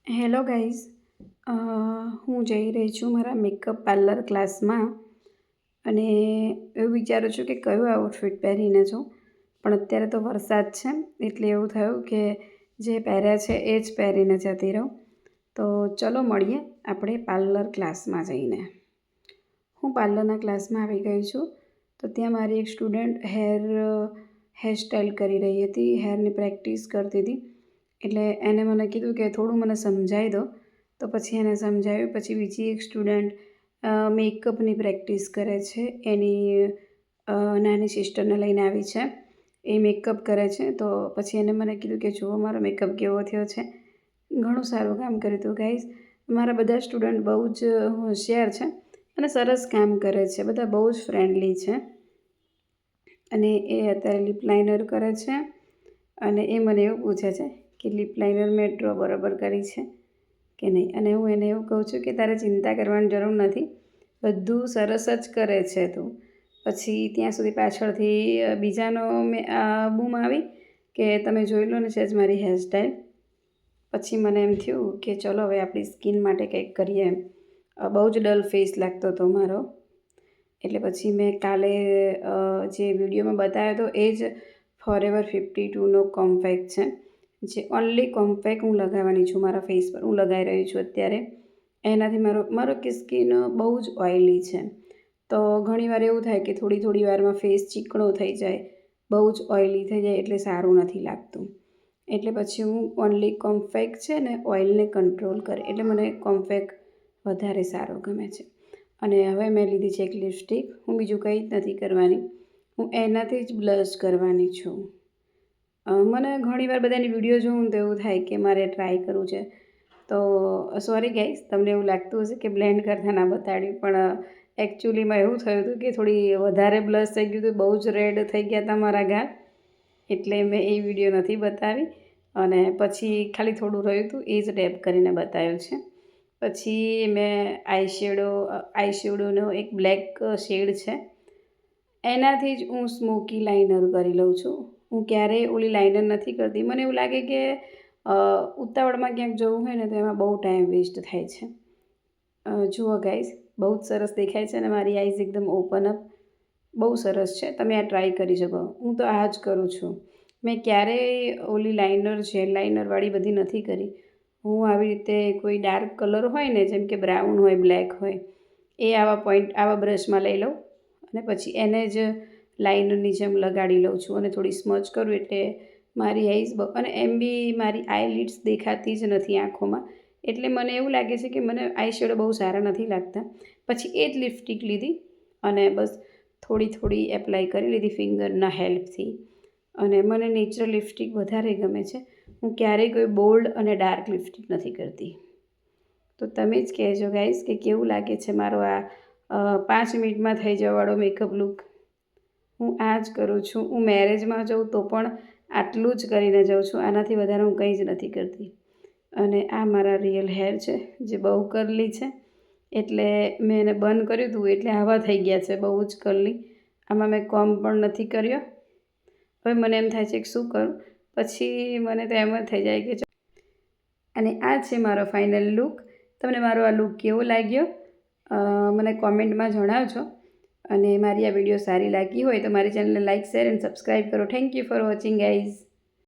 Hello guys, હું જઈ રહી છું મારા મેકઅપ પાર્લર ક્લાસમાં અને એવું વિચારું છું કે કયો આઉટફિટ પહેરીને જાઉં. પણ અત્યારે તો વરસાદ છે એટલે એવું થયું કે જે પહેર્યા છે એ જ પહેરીને જતી રહું. તો ચલો મળીએ આપણે પાર્લર ક્લાસમાં જઈને. હું પાર્લરના ક્લાસમાં આવી ગઈ છું. તો ત્યાં મારી એક સ્ટુડન્ટ હેરસ્ટાઈલ કરી રહી હતી, હેરની પ્રેક્ટિસ કરતી હતી. એટલે એને મને કીધું કે થોડું મને સમજાવી દો. તો પછી એને સમજાવ્યું. પછી બીજી એક સ્ટુડન્ટ મેકઅપની પ્રેક્ટિસ કરે છે, એની નાની સિસ્ટરને લઈને આવી છે, એ મેકઅપ કરે છે. તો પછી એને મને કીધું કે જુઓ મારો મેકઅપ કેવો થયો છે. ઘણું સારું કામ કર્યું હતું ગાઈઝ. મારા બધા સ્ટુડન્ટ બહુ જ હોશિયાર છે અને સરસ કામ કરે છે, બધા બહુ જ ફ્રેન્ડલી છે. અને એ અત્યારે લિપ લાઇનર કરે છે અને એ મને એવું પૂછે છે કે લિપ લાઇનર મેં ડ્રો બરાબર કરી છે કે નહીં. અને હું એને એવું કહું છું કે તારે ચિંતા કરવાની જરૂર નથી, બધું સરસ જ કરે છે તું. પછી ત્યાં સુધી પાછળથી બીજાનો બૂમ આવી કે તમે જોઈ લો ને છે જ મારી હેરસ્ટાઈલ. પછી મને એમ થયું કે ચલો હવે આપણી સ્કિન માટે કંઈક કરીએ એમ. બહુ જ ડલ ફેસ લાગતો હતો મારો. એટલે પછી મેં કાલે જે વિડીયોમાં બતાવ્યો હતો એ જ ફોrever 52નો કોમ્પેક્ટ છે, જે ઓનલી કોમ્પેક્ટ હું લગાવવાની છું મારા ફેસ પર. હું લગાવી રહી છું અત્યારે. એનાથી મારો સ્કિન બહુ જ ઓઇલી છે. તો ઘણીવાર એવું થાય કે થોડી વારમાં ફેસ ચીકણો થઈ જાય, બહુ જ ઓઇલી થઈ જાય, એટલે સારું નથી લાગતું. એટલે પછી હું ઓનલી કોમ્પેક્ટ છે ને ઓઇલને કંટ્રોલ કરે, એટલે મને કોમ્પેક્ટ વધારે સારો ગમે છે. અને હવે મેં લીધી છે એક લિપસ્ટિક. હું બીજું કંઈ જ નથી કરવાની, હું એનાથી જ બ્લશ કરવાની છું. મને ઘણીવાર બધાની વિડીયો જોઉં તો એવું થાય કે મારે ટ્રાય કરવું છે. તો સોરી ગાઈઝ, તમને એવું લાગતું હશે કે બ્લેન્ડ કરતાં ના બતાડ્યું, પણ એકચ્યુઅલીમાં એવું થયું હતું કે થોડી વધારે બ્લશ થઈ ગયું હતું, બહુ જ રેડ થઈ ગયા હતા મારા ગાલ, એટલે મેં એ વિડીયો નથી બતાવી. અને પછી ખાલી થોડું રહ્યું હતું એ જ ડેબ કરીને બતાવ્યું છે. પછી મેં આઈશેડોનો એક બ્લેક શેડ છે, એનાથી જ હું સ્મોકી લાઇનર કરી લઉં છું. હું ક્યારેય ઓલી લાઇનર નથી કરતી. મને એવું લાગે કે ઉતાવળમાં ક્યાંક જવું હોય ને તો એમાં બહુ ટાઈમ વેસ્ટ થાય છે. જુઓ ગાઈઝ, બહુ જ સરસ દેખાય છે અને મારી આઈઝ એકદમ ઓપન અપ, બહુ સરસ છે. તમે આ ટ્રાય કરી શકો. હું તો આ જ કરું છું. મેં ક્યારેય ઓલી લાઇનર જેલ લાઇનરવાળી બધી નથી કરી. હું આવી રીતે કોઈ ડાર્ક કલર હોય ને, જેમ કે બ્રાઉન હોય, બ્લેક હોય, એ આવા બ્રશમાં લઈ લઉં અને પછી એને જ લાઇનરની જેમ લગાડી લઉં છું અને થોડી સ્મચ કરું એટલે મારી આઈઝ અને એમ બી મારી આઈલિડ્સ દેખાતી જ નથી આંખોમાં. એટલે મને એવું લાગે છે કે મને આઈ શેડો બહુ સારા નથી લાગતા. પછી એ જ લિપસ્ટિક લીધી અને બસ થોડી એપ્લાય કરી લીધી ફિંગરના હેલ્પથી. અને મને નેચરલ લિપસ્ટિક વધારે ગમે છે. હું ક્યારેય કોઈ બોલ્ડ અને ડાર્ક લિપસ્ટિક નથી કરતી. તો તમે જ કહેજો ગાઈઝ કે કેવું લાગે છે મારો આ 5 મિનિટમાં થઈ જવાવાળો મેકઅપ લુક. હું આ જ કરું છું. હું મેરેજમાં જાઉં તો પણ આટલું જ કરીને જાઉં છું, આનાથી વધારે હું કંઈ જ નથી કરતી. અને આ મારા રિયલ હેર છે જે બહુ કરલી છે, એટલે મેં એને બન કર્યું હતું એટલે આવા થઈ ગયા છે, બહુ જ કરલી. આમાં મેં કોમ્બ પણ નથી કર્યો. હવે મને એમ થાય છે કે શું કરું, પછી મને તો એમ જ થઈ જાય કે અને આ છે મારો ફાઇનલ લુક. તમને મારો આ લુક કેવો લાગ્યો મને કોમેન્ટમાં જણાવજો. અને મારી આ વિડીયો સારી લાગી હોય તો મારી ચેનલને લાઇક, શેર એન્ડ સબસ્ક્રાઈબ કરો. Thank you for watching guys.